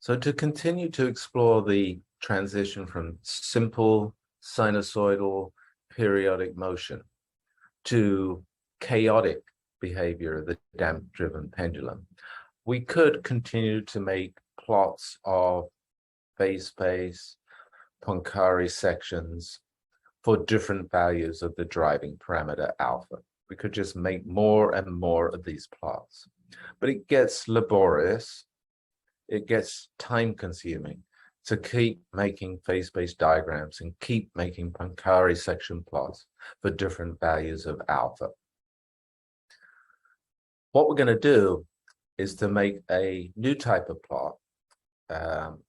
So to continue to explore the transition from simple sinusoidal periodic motion to chaotic behavior of the damp-driven pendulum, we could continue to make plots of phase space, Poincare sections for different values of the driving parameter alpha. We could just make more and more of these plots, but it gets laborious. It gets time consuming to keep making phase space diagrams and keep making Poincare section plots for different values of alpha. What we're going to do is to make a new type of plot.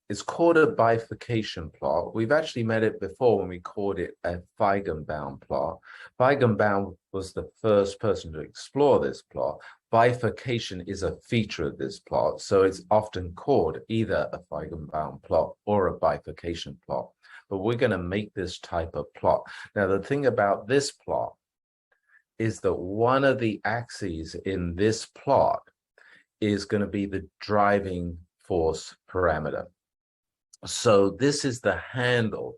It's called a bifurcation plot. We've actually made it before when we called it a Feigenbaum plot. Feigenbaum was the first person to explore this plot. Bifurcation is a feature of this plot, so it's often called either a Feigenbaum plot or a bifurcation plot. But we're going to make this type of plot. Now, the thing about this plot is that one of the axes in this plot is going to be the driving force parameter. So this is the handle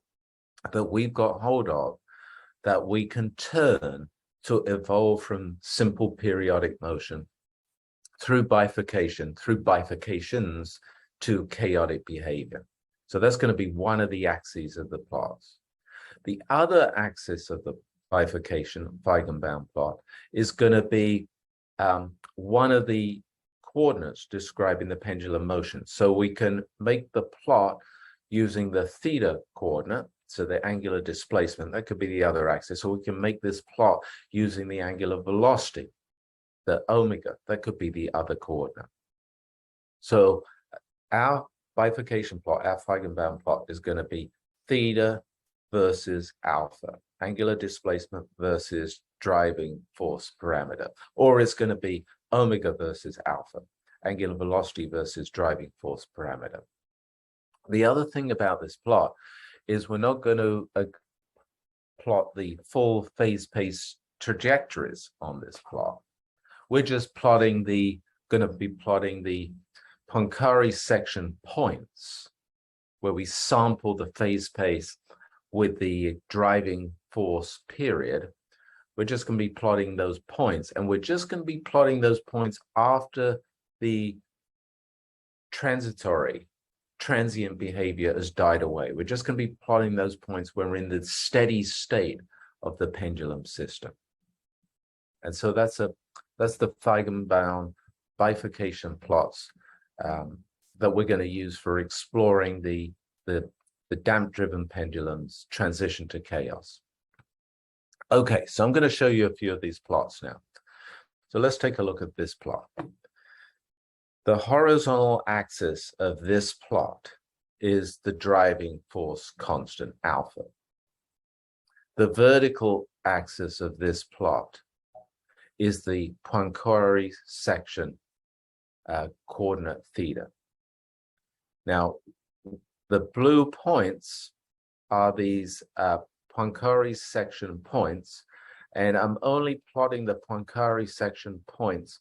that we've got hold of that we can turn to evolve from simple periodic motion through bifurcations to chaotic behavior. So that's going to be one of the axes of the plots. The other axis of the bifurcation Feigenbaum plot is going to be one of the coordinates describing the pendulum motion. So we can make the plot using the theta coordinate, so the angular displacement, that could be the other axis, or we can make this plot using the angular velocity, the omega, that could be the other coordinate. So our bifurcation plot, our Feigenbaum plot, is going to be theta versus alpha, angular displacement versus driving force parameter, or it's going to be omega versus alpha, angular velocity versus driving force parameter. The other thing about this plot is we're not going to plot the full phase space trajectories on this plot. We're just going to be plotting the Poincare section points where we sample the phase space with the driving force period. We're just going to be plotting those points, and we're just going to be plotting those points after the transient behavior has died away. We're just going to be plotting those points when we're in the steady state of the pendulum system. And so that's the Feigenbaum bifurcation plots that we're going to use for exploring the damp-driven pendulum's transition to chaos. Okay, so I'm going to show you a few of these plots now. So let's take a look at this plot. The horizontal axis of this plot is the driving force constant alpha. The vertical axis of this plot is the Poincare section coordinate theta. Now, the blue points are these Poincare section points, and I'm only plotting the Poincare section points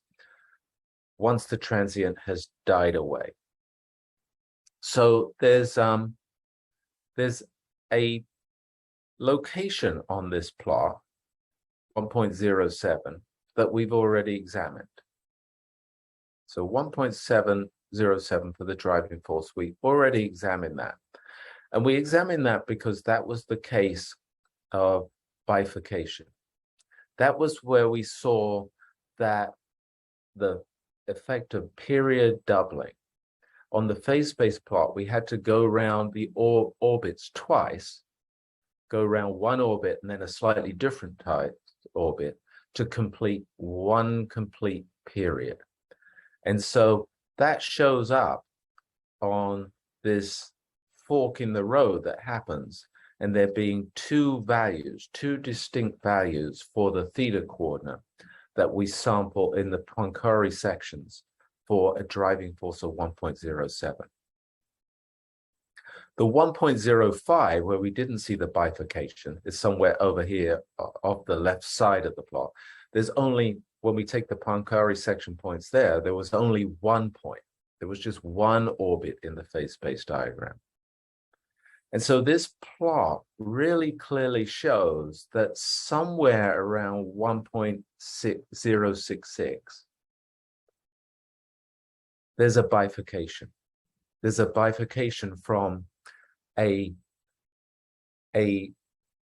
once the transient has died away. So there's a location on this plot, 1.07, that we've already examined. So 1.707 for the driving force, we already examined that. And we examined that because that was the case of bifurcation. That was where we saw that the effect of period doubling. On the phase space plot, we had to go around the orbits twice, go around one orbit and then a slightly different type orbit to complete one complete period. And so that shows up on this fork in the road that happens, and there being two distinct values for the theta coordinate that we sample in the Poincare sections for a driving force of 1.07. The 1.05, where we didn't see the bifurcation, is somewhere over here off the left side of the plot. There's only, when we take the Poincare section points there was only one point. There was just one orbit in the phase space diagram. And so this plot really clearly shows that somewhere around 1.066, there's a bifurcation. There's a bifurcation from a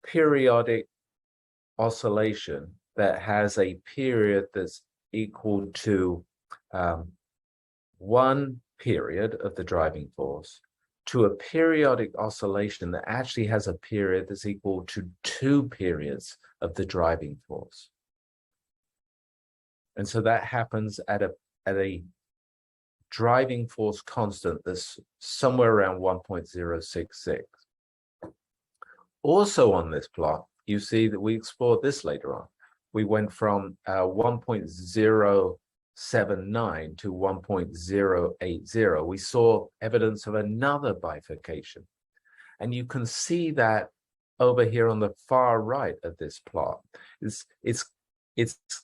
periodic oscillation that has a period that's equal to one period of the driving force to a periodic oscillation that actually has a period that's equal to two periods of the driving force. And so that happens at a driving force constant that's somewhere around 1.066. Also on this plot, you see that we explored this later on. We went from 1.079 to 1.080. We saw evidence of another bifurcation. And you can see that over here on the far right of this plot. It's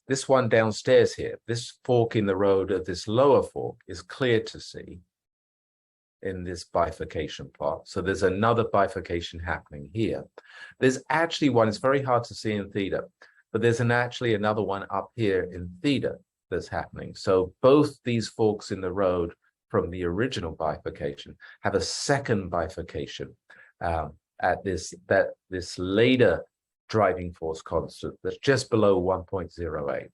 this one downstairs here. This fork in the road of this lower fork is clear to see in this bifurcation plot. So there's another bifurcation happening here. There's actually one, it's very hard to see in theta, but there's actually another one up here in theta that's happening. So both these forks in the road from the original bifurcation have a second bifurcation at this later driving force constant that's just below 1.08.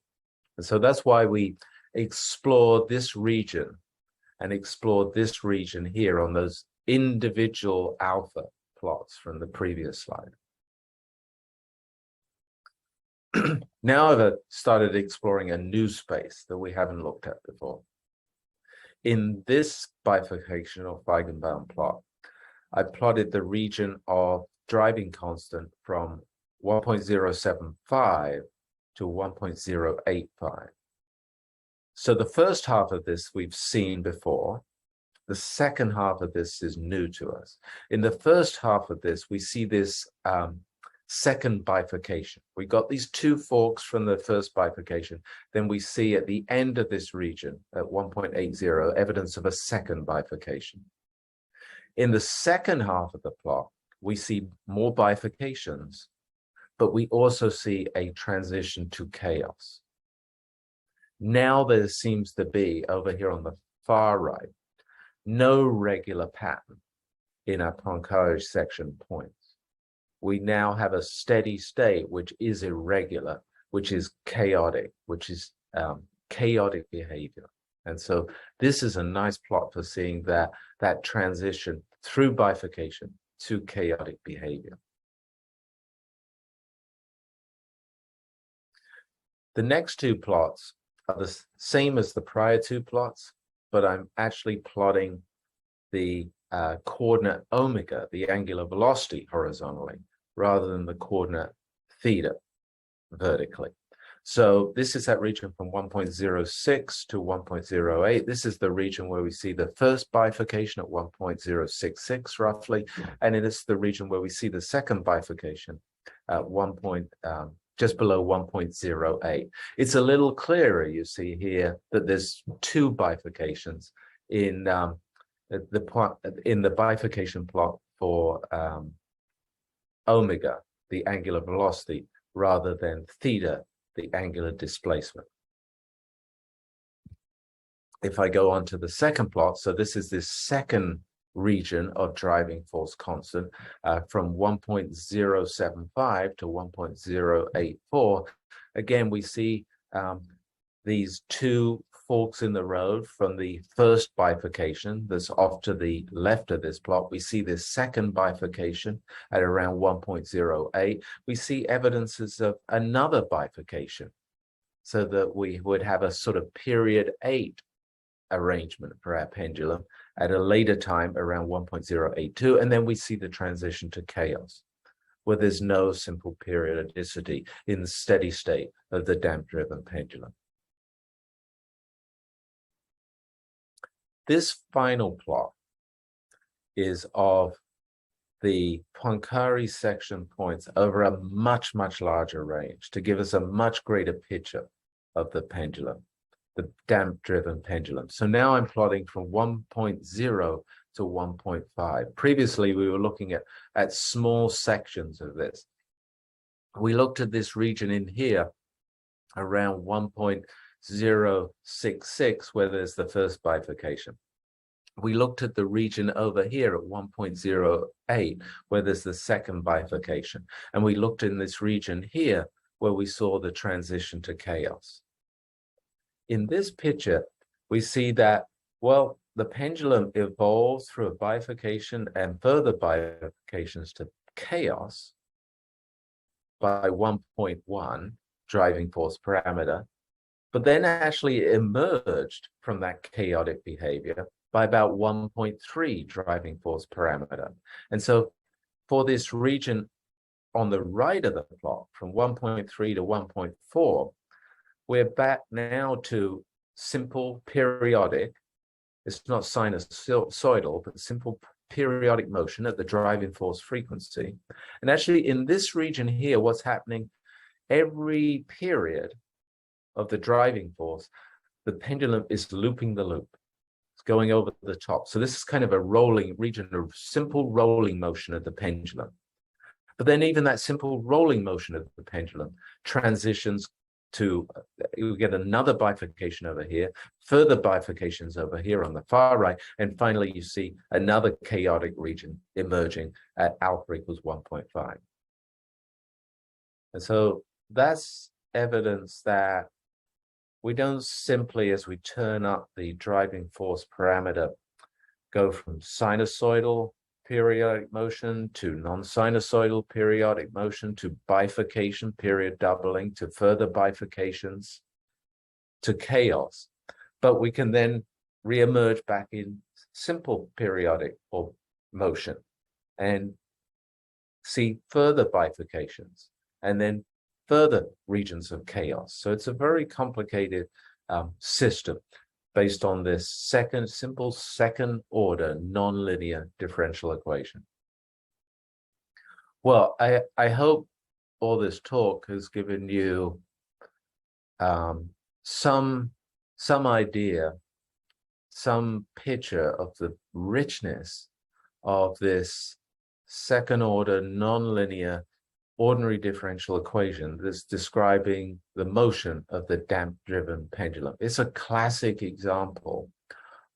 And so that's why we explore this region and explore this region here on those individual alpha plots from the previous slide. Now I've started exploring a new space that we haven't looked at before. In this bifurcation or Feigenbaum plot, I plotted the region of driving constant from 1.075 to 1.085. So the first half of this we've seen before. The second half of this is new to us. In the first half of this, we see this second bifurcation. We got these two forks from the first bifurcation. Then we see at the end of this region at 1.80, evidence of a second bifurcation. In the second half of the plot, we see more bifurcations, but we also see a transition to chaos. Now there seems to be, over here on the far right, no regular pattern in our Poincare section points. We now have a steady state, which is irregular, which is chaotic, which is chaotic behavior. And so this is a nice plot for seeing that transition through bifurcation to chaotic behavior. The next two plots are the same as the prior two plots, but I'm actually plotting the coordinate omega, the angular velocity, horizontally, rather than the coordinate theta vertically. So this is that region from 1.06 to 1.08. This is the region where we see the first bifurcation at 1.066 roughly, and it is the region where we see the second bifurcation at just below 1.08. It's a little clearer, you see here, that there's two bifurcations in the bifurcation plot for omega, the angular velocity, rather than theta, the angular displacement. If I go on to the second plot, so this is this second region of driving force constant from 1.075 to 1.084. Again, we see these two forks in the road from the first bifurcation that's off to the left of this plot. We see this second bifurcation at around 1.08. We see evidences of another bifurcation so that we would have a sort of period 8 arrangement for our pendulum at a later time around 1.082, and then we see the transition to chaos, where there's no simple periodicity in the steady state of the damp-driven pendulum. This final plot is of the Poincare section points over a much, much larger range to give us a much greater picture of the pendulum. the damp-driven pendulum. So now I'm plotting from 1.0 to 1.5. Previously, we were looking at small sections of this. We looked at this region in here around 1.066, where there's the first bifurcation. We looked at the region over here at 1.08, where there's the second bifurcation. And we looked in this region here, where we saw the transition to chaos. In this picture, we see that, well, the pendulum evolves through a bifurcation and further bifurcations to chaos by 1.1 driving force parameter, but then actually emerged from that chaotic behavior by about 1.3 driving force parameter. And so for this region on the right of the plot, from 1.3 to 1.4, we're back now to simple periodic. It's not sinusoidal, but simple periodic motion at the driving force frequency. And actually in this region here, what's happening, every period of the driving force, the pendulum is looping the loop. It's going over the top. So this is kind of a rolling region, a simple rolling motion of the pendulum. But then even that simple rolling motion of the pendulum transitions to, you get another bifurcation over here, further bifurcations over here on the far right, and finally you see another chaotic region emerging at alpha equals 1.5. And so that's evidence that we don't simply, as we turn up the driving force parameter, go from sinusoidal periodic motion to non-sinusoidal periodic motion to bifurcation, period doubling, to further bifurcations, to chaos. But we can then reemerge back in simple periodic or motion and see further bifurcations and then further regions of chaos. So it's a very complicated system based on this simple second order nonlinear differential equation. Well, I hope all this talk has given you some idea, some picture of the richness of this second order nonlinear ordinary differential equation that's describing the motion of the damp-driven pendulum. It's a classic example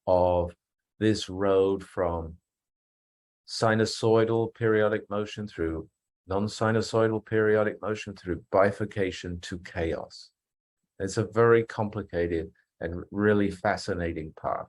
of this road from sinusoidal periodic motion through non-sinusoidal periodic motion through bifurcation to chaos. It's a very complicated and really fascinating path.